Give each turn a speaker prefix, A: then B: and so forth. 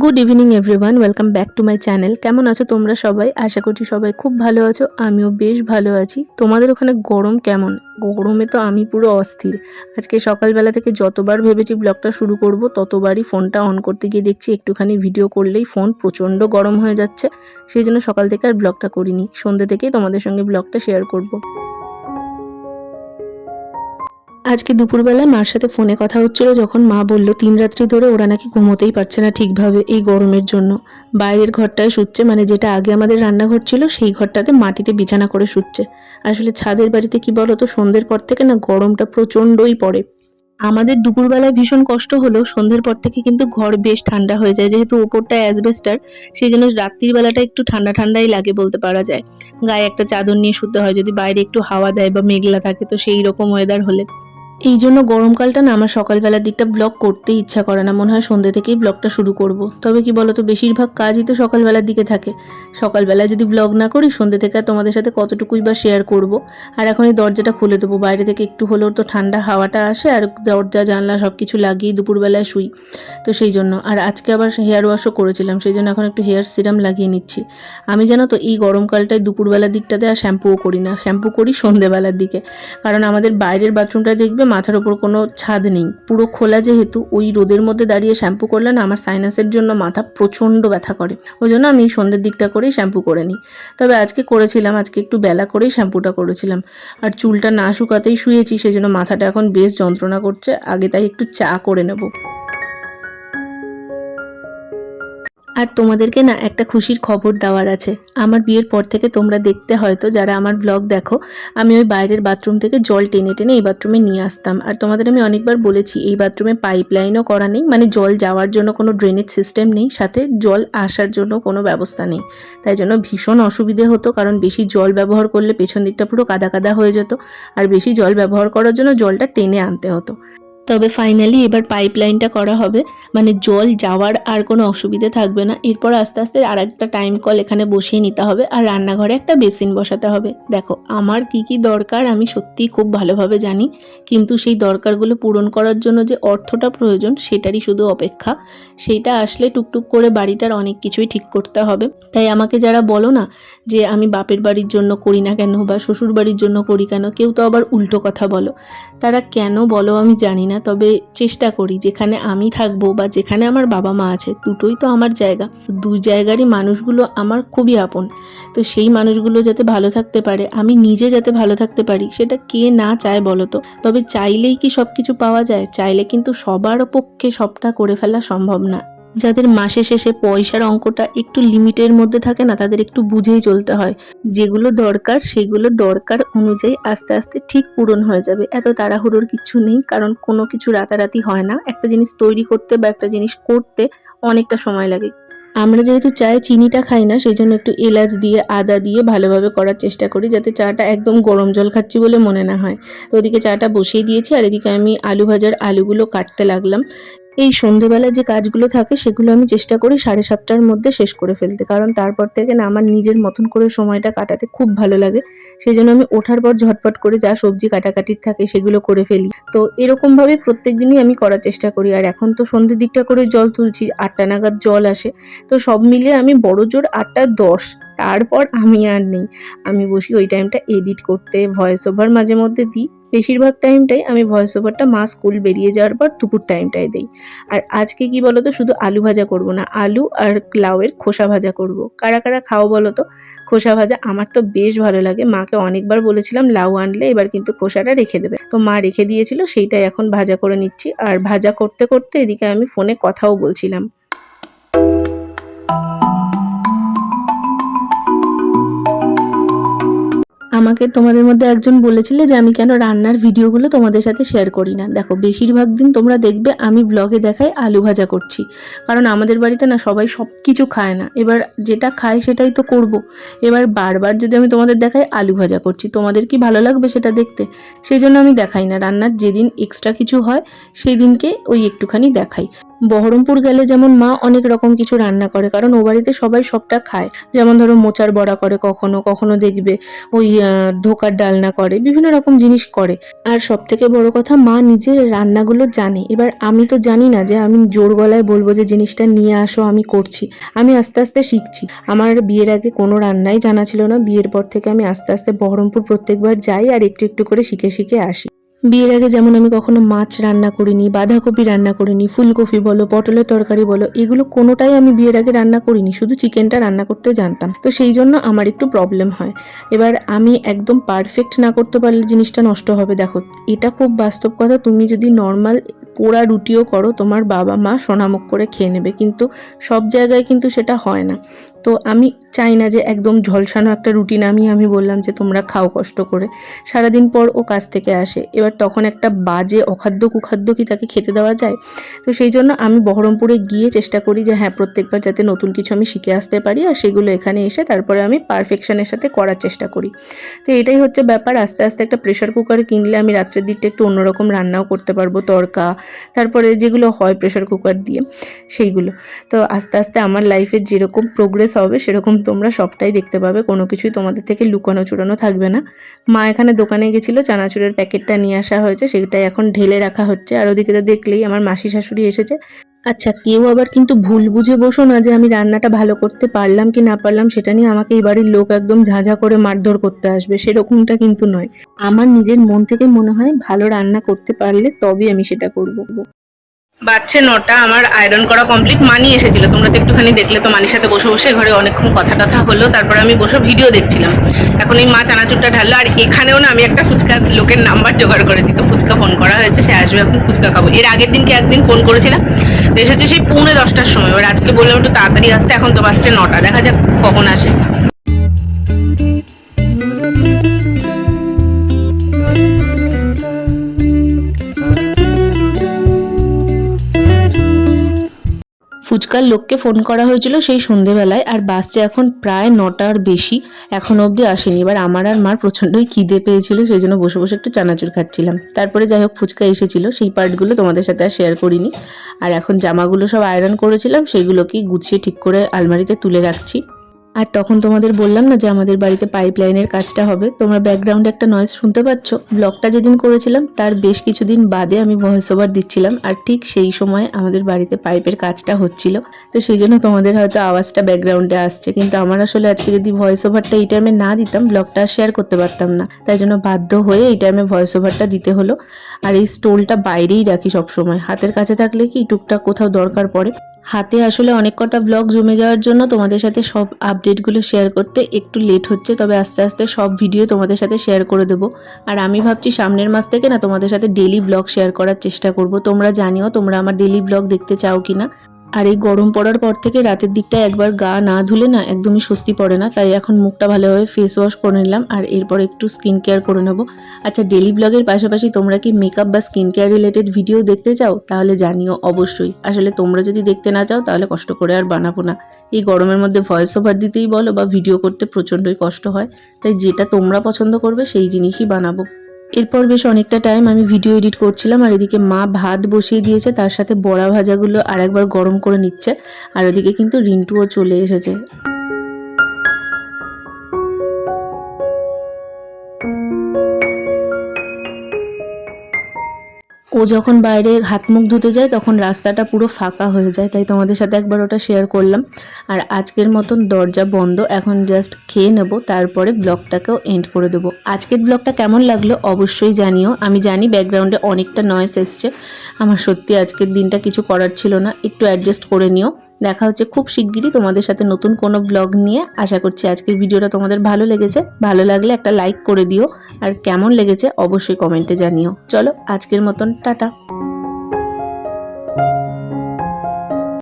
A: Good evening everyone, welcome back to my channel. কেমন আছো তোমরা সবাই? আশা করছি সবাই খুব ভালো আছো, আমিও বেশ ভালো আছি। তোমাদের ওখানে গরম কেমন? গরমে তো আমি পুরো অস্থির। আজকে সকালবেলা থেকে যতবার ভেবেছি ব্লগটা শুরু করব, ততবারই ফোনটা অন করতে গিয়ে দেখছি একটুখানি ভিডিও করলেই ফোন প্রচণ্ড গরম হয়ে যাচ্ছে। সেই জন্য সকাল থেকে আর ব্লগটা করিনি, সন্ধ্যে থেকেই তোমাদের সঙ্গে ব্লগটা শেয়ার করব। আজকে দুপুরবেলা মার সাথে ফোনে কথা হচ্ছিল, যখন মা বলল 3 রাত্রি ধরে ওরা নাকি ঘুমোতেই পারছে না ঠিকভাবে এই গরমের জন্য। বাইরের ঘরটায় শুচ্ছে, মানে যেটা আগে আমাদের রান্নাঘর ছিল সেই ঘরটাতে মাটিতে বিছানা করে শুচ্ছে। আসলে ছাদের বাড়িতে কি বলতো, সন্ধ্যের পর থেকে না গরমটা প্রচণ্ডই পড়ে। আমাদের দুপুরবেলায় ভীষণ কষ্ট হলেও সন্ধ্যের পর থেকে কিন্তু ঘর বেশ ঠান্ডা হয়ে যায়, যেহেতু ওপরটা অ্যাসবেস্টার। সেই জন্য রাত্রির বেলাটা একটু ঠান্ডা ঠান্ডাই লাগে বলতে পারা যায়। গায়ে একটা চাদর নিয়ে শুতে হয় যদি বাইরে একটু হাওয়া দেয় বা মেঘলা থাকে, তো সেই রকম ওয়েদার হলে। এই জন্য গরমকালটা না আমার সকালবেলার দিকটা ব্লগ করতেই ইচ্ছা করে না, মনে হয় সন্ধ্যে থেকেই ব্লগটা শুরু করব। তবে কি বলতো, বেশিরভাগ কাজই তো সকালবেলার দিকে থাকে। সকালবেলায় যদি ব্লগ না করি, সন্ধ্যে থেকে আর তোমাদের সাথে কতটুকুই বা শেয়ার করব। আর এখন এই দরজাটা খুলে দেবো, বাইরে থেকে একটু হলেও তো ঠান্ডা হাওয়াটা আসে, আর দরজা জানলা সব কিছু লাগিয়ে দুপুরবেলায় শুই। তো সেই জন্য আর আজকে আবার হেয়ার ওয়াশও করেছিলাম, সেই জন্য এখন একটু হেয়ার সিরাম লাগিয়ে নিচ্ছি। আমি জানো তো এই গরমকালটায় দুপুরবেলার দিকটাতে আর শ্যাম্পুও করি না, শ্যাম্পু করি সন্ধ্যেবেলার দিকে। কারণ আমাদের বাইরের বাথরুমটা দেখবে মাথার ওপর কোনো ছাদ নেই, পুরো খোলা, যেহেতু ওই রোদের মধ্যে দাঁড়িয়ে শ্যাম্পু করলে না আমার সাইনাসের জন্য মাথা প্রচণ্ড ব্যথা করে। ওই জন্য আমি সন্ধ্যের দিকটা করেই শ্যাম্পু করে নিই। তবে আজকে করেছিলাম, আজকে একটু বেলা করেই শ্যাম্পুটা করেছিলাম। আর চুলটা না শুকাতেই শুয়েছি, সেই জন্য মাথাটা এখন বেশ যন্ত্রণা করছে। আগে তাই একটু চা করে নেব। আর তোমাদেরকে না একটা খুশির খবর দেওয়ার আছে। আমার বিয়ের পর থেকে তোমরা দেখতে হয়তো, যারা আমার ব্লগ দেখো, আমি ওই বাইরের বাথরুম থেকে জল টেনে টেনে এই বাথরুমে নিয়ে আসতাম। আর তোমাদের আমি অনেকবার বলেছি এই বাথরুমে পাইপ লাইনও করা নেই, মানে জল যাওয়ার জন্য কোনো ড্রেনেজ সিস্টেম নেই, সাথে জল আসার জন্য কোনো ব্যবস্থা নেই। তাই জন্য ভীষণ অসুবিধে হতো, কারণ বেশি জল ব্যবহার করলে পেছন দিকটা পুরো কাদা কাদা হয়ে যেত। আর বেশি জল ব্যবহার করার জন্য জলটা টেনে আনতে হতো। তবে ফাইনালি এবার পাইপ লাইনটা করা হবে, মানে জল যাওয়ার আর কোনো অসুবিধে থাকবে না। এরপর আস্তে আস্তে আর একটা টাইম কল এখানে বসিয়ে নিতে হবে, আর রান্নাঘরে একটা বেসিন বসাতে হবে। দেখো আমার কি কি দরকার আমি সত্যিই খুব ভালোভাবে জানি, কিন্তু সেই দরকারগুলো পূরণ করার জন্য যে অর্থটা প্রয়োজন সেটারই শুধু অপেক্ষা। সেইটা আসলে টুকটুক করে বাড়িটার অনেক কিছুই ঠিক করতে হবে। তাই আমাকে যারা বলো না যে আমি বাপের বাড়ির জন্য করি না কেন বা শ্বশুর বাড়ির জন্য করি কেন, কেউ তো আবার উল্টো কথা বলো। তারা কেন বলো আমি জানি না, তবে চেষ্টা করি যেখানে আমি থাকবো বা যেখানে আমার বাবা মা আছে, দুটোই তো আমার জায়গা, দুই জায়গারই মানুষগুলো আমার খুবই আপন। তো সেই মানুষগুলো যাতে ভালো থাকতে পারে, আমি নিজে যাতে ভালো থাকতে পারি, সেটা কে না চায় বলো তো? তবে চাইলেই কি সব কিছু পাওয়া যায়? চাইলে কিন্তু সবার পক্ষে সবটা করে ফেলা সম্ভব না। যাদের মাসে শেষে পয়সার অঙ্কটা একটু লিমিটের মধ্যে থাকে না, তাদের একটু বুঝেই চলতে হয়। যেগুলো দরকার সেগুলো দরকার অনুযায়ী আস্তে আস্তে ঠিক পূরণ হয়ে যাবে। এত তাড়াহুড়োর কিছু নেই, কারণ কোনো কিছু রাতারাতি হয় না। একটা জিনিস তৈরি করতে বা একটা জিনিস করতে অনেকটা সময় লাগে। আমরা যেহেতু চায়ে চিনিটা খাই না, সেই জন্য একটু এলাচ দিয়ে আদা দিয়ে ভালোভাবে করার চেষ্টা করি, যাতে চাটা একদম গরম জল খাচ্ছি বলে মনে না হয়। তো ওদিকে চাটা বসিয়ে দিয়েছি, আর এদিকে আমি আলু ভাজার আলুগুলো কাটতে লাগলাম। এই সন্ধ্যেবেলা যে কাজগুলো থাকে সেগুলো আমি চেষ্টা করি 7:30টার মধ্যে শেষ করে ফেলতে, কারণ তারপর থেকে না আমার নিজের মতন করে সময়টা কাটাতে খুব ভালো লাগে। সেই জন্য আমি ওঠার পর ঝটপট করে যা সবজি কাটাকাটির থাকে সেগুলো করে ফেলি। তো এরকমভাবে প্রত্যেক দিনই আমি করার চেষ্টা করি। আর এখন তো সন্ধ্যের দিকটা করে জল তুলছি, 8টা নাগাদ জল আসে। তো সব মিলিয়ে আমি বড়জোর 8টা 10, তারপর আমি আর নেই। আমি বসি ওই টাইমটা এডিট করতে, ভয়েস ওভার মাঝে মধ্যে দিই। বেশিরভাগ টাইমটাই আমি ভয়েস ওভারটা মা স্কুল বেরিয়ে যাওয়ার পর দুপুর টাইমটায় দিই। আর আজকে কি বলতো, শুধু আলু ভাজা করব না, আলু আর লাউয়ের খোসা ভাজা করব। কারা কারা খাও বলো তো খোসা ভাজা? আমার তো বেশ ভালো লাগে। মাকে অনেকবার বলেছিলাম লাউ আনলে এবার কিন্তু খোসাটা রেখে দেবে, তো মা রেখে দিয়েছিল, সেইটাই এখন ভাজা করে নিচ্ছি। আর ভাজা করতে করতে এদিকে আমি ফোনে কথাও বলছিলাম। আমাকে তোমাদের মধ্যে একজন বলেছিলে যে আমি কেন রান্নার ভিডিওগুলো তোমাদের সাথে শেয়ার করি না। দেখো বেশিরভাগ দিন তোমরা দেখবে আমি ব্লগে দেখাই আলু ভাজা করছি, কারণ আমাদের বাড়িতে না সবাই সব কিছু খায় না। এবার যেটা খায় সেটাই তো করব। এবার বারবার যদি আমি তোমাদের দেখাই আলু ভাজা করছি, তোমাদের কি ভালো লাগবে সেটা দেখতে? সেই জন্য আমি দেখাই না। রান্নার যেদিন এক্সট্রা কিছু হয় সেই দিনকে ওই একটুখানি দেখাই। বহরমপুর গেলে যেমন মা অনেক রকম কিছু রান্না করে, কারণ ও বাড়িতে সবাই সবটা খায়। যেমন ধরো মোচার বড়া করে, কখনো কখনো দেখবে ওই ধোকার ডালনা করে, বিভিন্ন রকম জিনিস করে। আর সব থেকে বড় কথা, মা নিজের রান্নাগুলো জানে। এবার আমি তো জানি না যে আমি জোর গলায় বলবো যে জিনিসটা নিয়ে আসো, আমি করছি। আমি আস্তে আস্তে শিখছি। আমার বিয়ের আগে কোনো রান্নাই জানা ছিল না, বিয়ের পর থেকে আমি আস্তে আস্তে বহরমপুর প্রত্যেকবার যাই আর একটু একটু করে শিখে শিখে আসি। বিয়ের আগে যেমন আমি কখনো মাছ রান্না করিনি, বাঁধাকপি রান্না করিনি, ফুলকপি বলো, পটলের তরকারি বলো, এগুলো কোনোটাই আমি বিয়ের আগে রান্না করিনি, শুধু চিকেনটা রান্না করতে জানতাম। তো সেই জন্য আমার একটু প্রবলেম হয়। এবার আমি একদম পারফেক্ট না করতে পারলে জিনিসটা নষ্ট হবে। দেখো, এটা খুব বাস্তব কথা। তুমি যদি নর্মাল পোড়া রুটিও করো, তোমার বাবা মা সোনামুখ করে খেয়ে নেবে, কিন্তু সব জায়গায় কিন্তু সেটা হয় না। তো আমি চাই না যে একদম ঝলসানো একটা রুটি নামিয়ে আমি বললাম যে তোমরা খাও কষ্ট করে। সারাদিন পর ও কাজ থেকে আসে, এবার তখন একটা বাজে অখাদ্য কুখাদ্য কি তাকে খেতে দেওয়া যায়? তো সেই জন্য আমি বহরমপুরে গিয়ে চেষ্টা করি যে হ্যাঁ, প্রত্যেকবার যাতে নতুন কিছু আমি শিখে আসতে পারি, আর সেগুলো এখানে এসে তারপরে আমি পারফেকশনের সাথে করার চেষ্টা করি। তো এটাই হচ্ছে ব্যাপার। আস্তে আস্তে একটা প্রেশার কুকার কিনলে আমি রাত্রের দিকটা একটু অন্যরকম রান্নাও করতে পারবো, তড়কা, তারপরে যেগুলো হয় প্রেশার কুকার দিয়ে সেইগুলো। তো আস্তে আস্তে আমার লাইফের যেরকম প্রোগ্রেস হবে সেরকম তোমরা সবটাই দেখতে পাবে, কোনো কিছুই তোমাদের থেকে লুকানো চুরানো থাকবে না। মা এখানে দোকানে গেছিলো, চানাচুরের প্যাকেটটা নিয়ে আসা হয়েছে, সেটাই এখন ঢেলে রাখা হচ্ছে। আর ওদিকে তো দেখলেই আমার মাসি শাশুড়ি এসেছে। আচ্ছা, কেউ আবার কিন্তু ভুল বুঝে বসো না যে আমি রান্নাটা ভালো করতে পারলাম কি না পারলাম সেটা নিয়ে আমাকে এই বাড়ির লোক একদম ঝাঁঝা করে মারধর করতে আসবে, সেরকমটা কিন্তু নয়। আমার নিজের মন থেকে মনে হয় ভালো রান্না করতে পারলে তবেই আমি সেটা করব। বাচ্চা 9টা, আমার আয়রন করা কমপ্লিট। মানি এসেছিল, তোমরা তো একটুখানি দেখলে। তো মানির সাথে বসে বসে ঘরে অনেকক্ষণ কথা টথা হলো, তারপরে আমি বসে ভিডিও দেখছিলাম। এখন এই মা চানাচুরটা ঢাললো। আর এখানেও না আমি একটা ফুচকা লোকের নাম্বার জোগাড় করেছি, তো ফুচকা ফোন করা হয়েছে, সে আসবে, এখন ফুচকা খাবো। এর আগের দিনকে একদিন ফোন করেছিলাম, তো এসেছে সেই 9:45টার সময়। এবার আজকে বললাম একটু তাড়াতাড়ি আসতে, এখন তো বাজছে 9টা, দেখা যাক কখন আসে। ফুচকার লোককে ফোন করা হয়েছিল সেই সন্ধেবেলায়, আর বাসছে এখন প্রায় 9টার বেশি, এখনো অবধি আসেনি। এবার আমার আর মার প্রচণ্ডই খিদে পেয়েছিল, সেই জন্য বসে বসে একটু চানাচুর খাচ্ছিলাম। তারপরে যাই হোক, ফুচকা এসেছিল, সেই পার্টগুলো তোমাদের সাথে আর শেয়ার করিনি। আর এখন জামাগুলো সব আয়রন করেছিলাম, সেইগুলোকেই গুছিয়ে ঠিক করে আলমারিতে তুলে রাখছি। আর তখন তোমাদের বললাম না যে আমাদের বাড়িতে পাইপলাইনের কাজটা হবে। তোমরা ব্যাকগ্রাউন্ডে একটা নয়েজ শুনতে পাচ্ছ। ব্লগটা যেদিন করেছিলাম তার বেশ কিছুদিন বাদে আমি ভয়েস ওভার দিচ্ছিলাম, আর ঠিক সেই সময় আমাদের বাড়িতে পাইপের কাজটা হচ্ছিল। তো সেই জন্য তোমাদের হয়তো আওয়াজটা ব্যাকগ্রাউন্ডে আসছে, কিন্তু আমার আসলে আজকে যদি ভয়েস ওভারটা এই টাইমে না দিতাম, ব্লগটা শেয়ার করতে পারতাম না। তাই জন্য বাধ্য হয়ে এই টাইমে ভয়েস ওভারটা দিতে হলো। আর এই স্টোলটা বাইরেই রাখি সবসময়, হাতের কাছে থাকলে কি টুকটাক কোথাও দরকার পড়ে। হাতে আসলে অনেক কটা ব্লগ জমে যাওয়ার জন্য তোমাদের সাথে সব আপডেটগুলো শেয়ার করতে একটু লেট হচ্ছে, তবে আস্তে আস্তে সব ভিডিও তোমাদের সাথে শেয়ার করে দেবো। আর আমি ভাবছি সামনের মাস থেকে না তোমাদের সাথে ডেইলি ব্লগ শেয়ার করার চেষ্টা করব। তোমরা জানিও তোমরা আমার ডেইলি ব্লগ দেখতে চাও কি না। আর এই গরম পড়ার পর থেকে রাতের দিকটায় একবার গা না ধুলে না একদমই স্বস্তি পড়ে না, তাই এখন মুখটা ভালোভাবে ফেস ওয়াশ করে নিলাম, আর এরপর একটু স্কিন কেয়ার করে নেবো। আচ্ছা, ডেইলি ব্লগের পাশাপাশি তোমরা কি মেকআপ বা স্কিন কেয়ার রিলেটেড ভিডিও দেখতে চাও? তাহলে জানিও অবশ্যই। আসলে তোমরা যদি দেখতে না চাও তাহলে কষ্ট করে আর বানাবো না। এই গরমের মধ্যে ভয়েস ওভার দিতেই বলো বা ভিডিও করতে প্রচণ্ডই কষ্ট হয়, তাই যেটা তোমরা পছন্দ করবে সেই জিনিসই বানাবো। এরপর বেশ অনেকটা টাইম আমি ভিডিও এডিট করছিলাম, আর এদিকে মা ভাত বসিয়ে দিয়েছে, তার সাথে বড়া ভাজাগুলো আর একবার গরম করে নিচ্ছে। আর ওদিকে কিন্তু রিন্টুও চলে এসেছে। ও যখন বাইরে হাত মুখ ধুতে যায় তখন রাস্তাটা পুরো ফাঁকা হয়ে যায়, তাই তোমাদের সাথে একবার ওটা শেয়ার করলাম। আর আজকের মতন দরজা বন্ধ, এখন জাস্ট খেয়ে নেবো, তারপরে ব্লগটাকেও এন্ড করে দেবো। আজকের ব্লগটা কেমন লাগলো অবশ্যই জানিও। আমি জানি ব্যাকগ্রাউন্ডে অনেকটা নয়েস এসছে, আমার সত্যি আজকের দিনটা কিছু করার ছিল না, একটু অ্যাডজাস্ট করে নিও। দেখা হচ্ছে খুব শিগগিরই তোমাদের সাথে নতুন কোনো ব্লগ নিয়ে। আশা করছি আজকের ভিডিওটা তোমাদের ভালো লেগেছে। ভালো লাগলে একটা লাইক করে দিও, আর কেমন লেগেছে অবশ্যই কমেন্টে জানিও। চলো আজকের মতন টাটা।